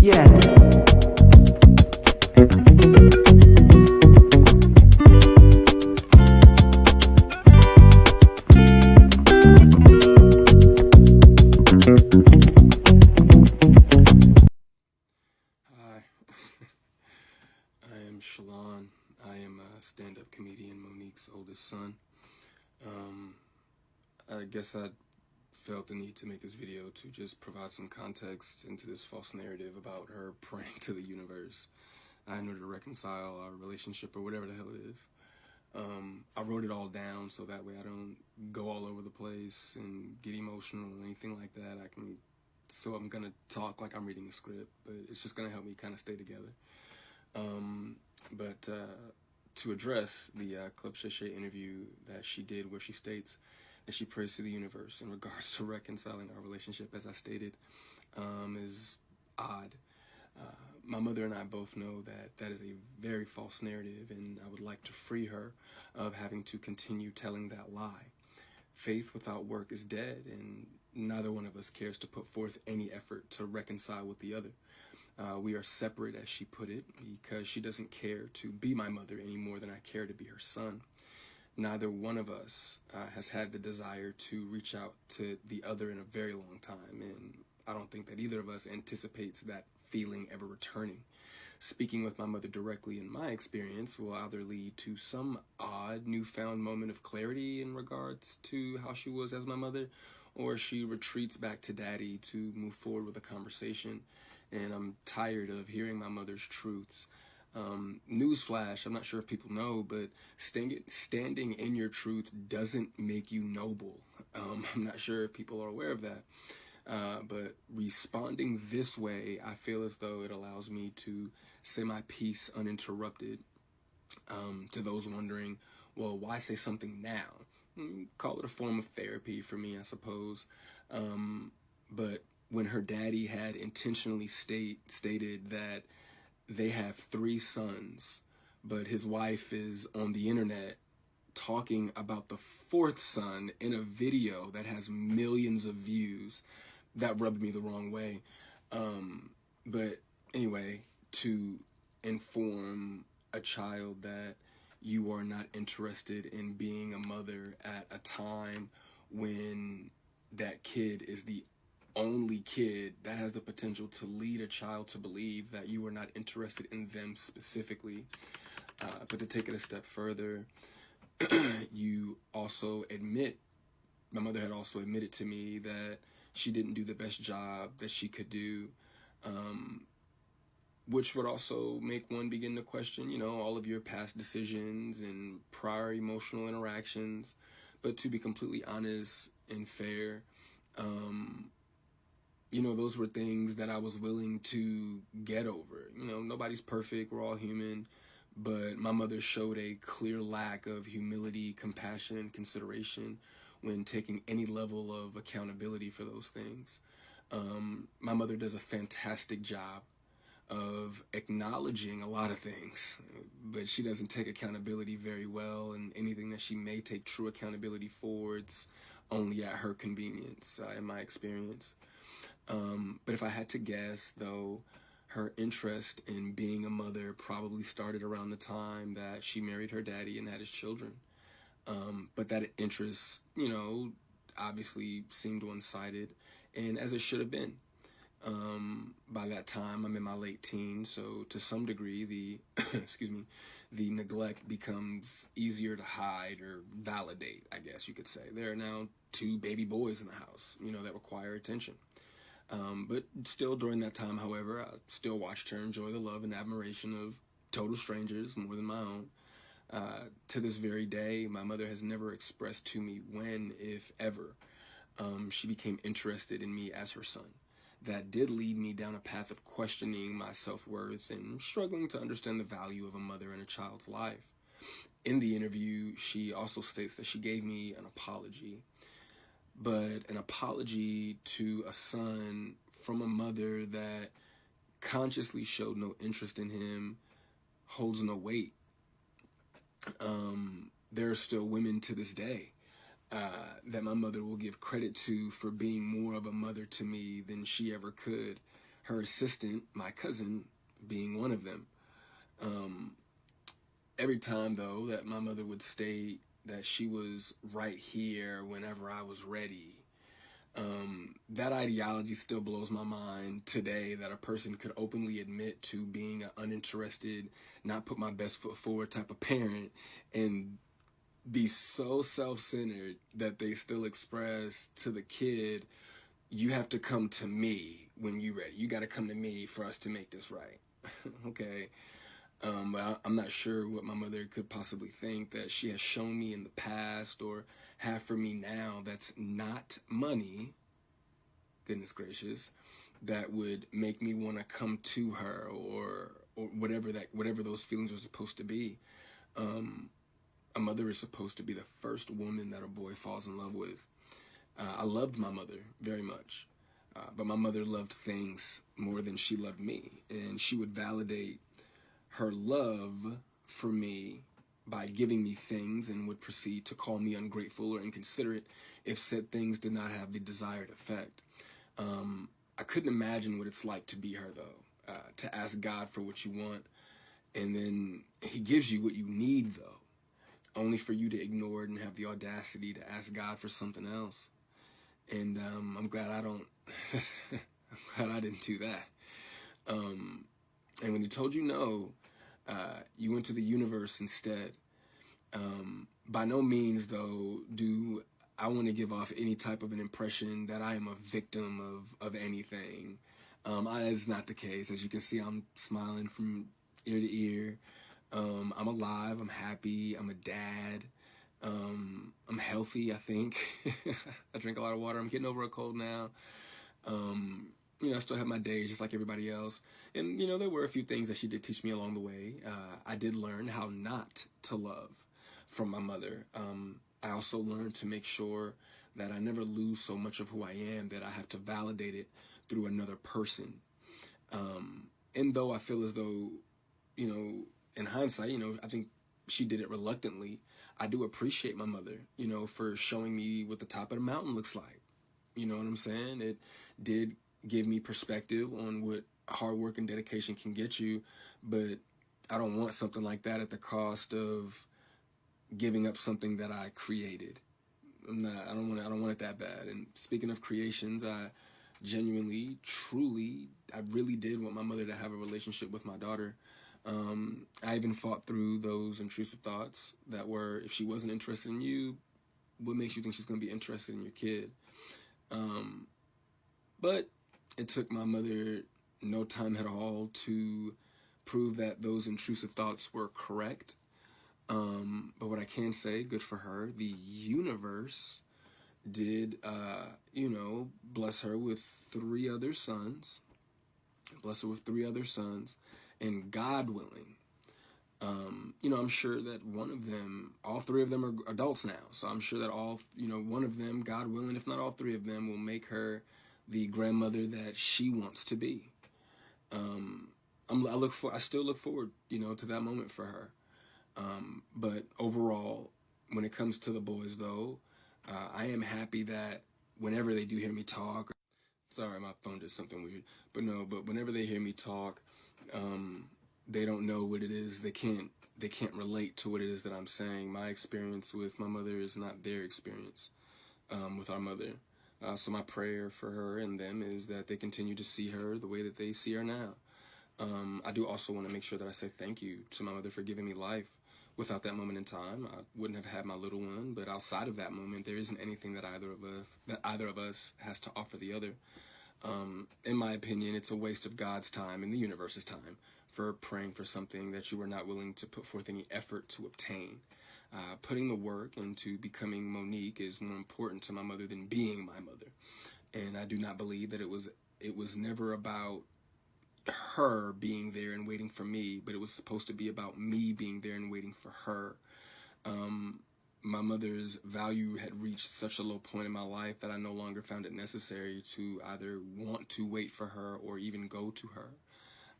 Yeah. Hi, I am Shalon. I am a stand-up comedian, Monique's oldest son. Um, I guess I felt the need to make this video to just provide some context into this false narrative about her praying to the universe in order to reconcile our relationship or whatever the hell it is. I wrote it all down so that way I don't go all over the place and get emotional or anything like that. So I'm gonna talk like I'm reading a script, but it's just gonna help me kind of stay together. But to address the Club Shay Shay interview that she did where she states that she prays to the universe in regards to reconciling our relationship, as I stated, is odd. My mother and I both know that that is a very false narrative, and I would like to free her of having to continue telling that lie. Faith without work is dead, and neither one of us cares to put forth any effort to reconcile with the other. We are separate, as she put it, because she doesn't care to be my mother any more than I care to be her son. Neither one of us has had the desire to reach out to the other in a very long time, and I don't think that either of us anticipates that feeling ever returning. Speaking with my mother directly, in my experience, will either lead to some odd newfound moment of clarity in regards to how she was as my mother, or she retreats back to daddy to move forward with a conversation. And I'm tired of hearing my mother's truths. Newsflash, I'm not sure if people know, but standing in your truth doesn't make you noble. I'm not sure if people are aware of that. But responding this way, I feel as though it allows me to say my piece uninterrupted. To those wondering, well, why say something now? Call it a form of therapy for me, I suppose. But when her daddy had intentionally stated that they have 3 sons, but his wife is on the internet talking about the 4th son in a video that has millions of views, that rubbed me the wrong way. But anyway, to inform a child that you are not interested in being a mother at a time when that kid is the only kid that has the potential to lead a child to believe that you are not interested in them specifically. But to take it a step further, you also admit, my mother had also admitted to me that she didn't do the best job that she could do, which would also make one begin to question, all of your past decisions and prior emotional interactions. But to be completely honest and fair, those were things that I was willing to get over. Nobody's perfect, we're all human, but my mother showed a clear lack of humility, compassion, and consideration when taking any level of accountability for those things. My mother does a fantastic job of acknowledging a lot of things, but she doesn't take accountability very well, and anything that she may take true accountability for, it's only at her convenience, in my experience. But if I had to guess, though, her interest in being a mother probably started around the time that she married her daddy and had his children. But that interest, obviously seemed one-sided, and as it should have been. By that time, I'm in my late teens, so to some degree, the the neglect becomes easier to hide or validate, I guess you could say. There are now 2 baby boys in the house, that require attention. But still, during that time, however, I still watched her enjoy the love and admiration of total strangers more than my own. To this very day, my mother has never expressed to me when, if ever, she became interested in me as her son. That did lead me down a path of questioning my self-worth and struggling to understand the value of a mother in a child's life. In the interview, she also states that she gave me an apology, but an apology to a son from a mother that consciously showed no interest in him holds no weight. There are still women to this day that my mother will give credit to for being more of a mother to me than she ever could. her assistant, my cousin, being one of them. Every time, though, that my mother would state that she was right here whenever I was ready, that ideology still blows my mind today, that a person could openly admit to being an uninterested, not put my best foot forward type of parent and be so self-centered that they still express to the kid, you have to come to me when you're ready. You got to come to me for us to make this right. Okay. But I'm not sure what my mother could possibly think that she has shown me in the past or have for me now that's not money, goodness gracious, that would make me want to come to her or whatever those feelings are supposed to be. A mother is supposed to be the first woman that a boy falls in love with. I loved my mother very much, but my mother loved things more than she loved me, and she would validate her love for me by giving me things and would proceed to call me ungrateful or inconsiderate if said things did not have the desired effect. I couldn't imagine what it's like to be her, though, to ask God for what you want, and then he gives you what you need, though, only for you to ignore it and have the audacity to ask God for something else. And I'm glad I don't, I'm glad I didn't do that. And when he told you no, you went to the universe instead. By no means, though, do I want to give off any type of an impression that I am a victim of anything. That's not the case. As you can see, I'm smiling from ear to ear. I'm alive. I'm happy. I'm a dad. I'm healthy, I think. I drink a lot of water. I'm getting over a cold now. I still have my days just like everybody else. And, there were a few things that she did teach me along the way. I did learn how not to love from my mother. I also learned to make sure that I never lose so much of who I am that I have to validate it through another person. And though I feel as though, in hindsight, I think she did it reluctantly, I do appreciate my mother, for showing me what the top of the mountain looks like. You know what I'm saying? It did give me perspective on what hard work and dedication can get you, but I don't want something like that at the cost of giving up something that I created. I don't want it that bad. And speaking of creations, I genuinely, truly, I really did want my mother to have a relationship with my daughter. I even fought through those intrusive thoughts that were, if she wasn't interested in you, what makes you think she's going to be interested in your kid? But it took my mother no time at all to prove that those intrusive thoughts were correct. But what I can say, good for her, the universe did, bless her with three other sons. And God willing, I'm sure that all three of them are adults now. So I'm sure that one of them, God willing, if not all three of them, will make her the grandmother that she wants to be. I still look forward, to that moment for her. But overall, when it comes to the boys, though, I am happy that whenever they do hear me talk, sorry, my phone did something weird, but whenever they hear me talk, they don't know what it is. They can't relate to what it is that I'm saying. My experience with my mother is not their experience, with our mother. So my prayer for her and them is that they continue to see her the way that they see her now. I do also want to make sure that I say thank you to my mother for giving me life. Without that moment in time, I wouldn't have had my little one. But outside of that moment, there isn't anything that either of us has to offer the other. In my opinion, it's a waste of God's time and the universe's time for praying for something that you are not willing to put forth any effort to obtain. Putting the work into becoming Monique is more important to my mother than being my mother. And I do not believe that it was never about her being there and waiting for me, but it was supposed to be about me being there and waiting for her. My mother's value had reached such a low point in my life that I no longer found it necessary to either want to wait for her or even go to her.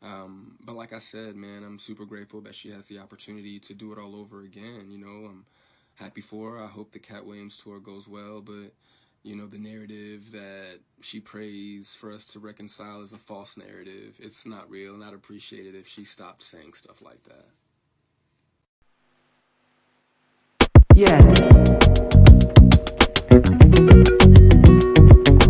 But like I said, man, I'm super grateful that she has the opportunity to do it all over again. I'm happy for her. I hope the Cat Williams tour goes well, but You know, the narrative that she prays for us to reconcile is a false narrative. It's not real, not appreciated if she stopped saying stuff like that. Yeah.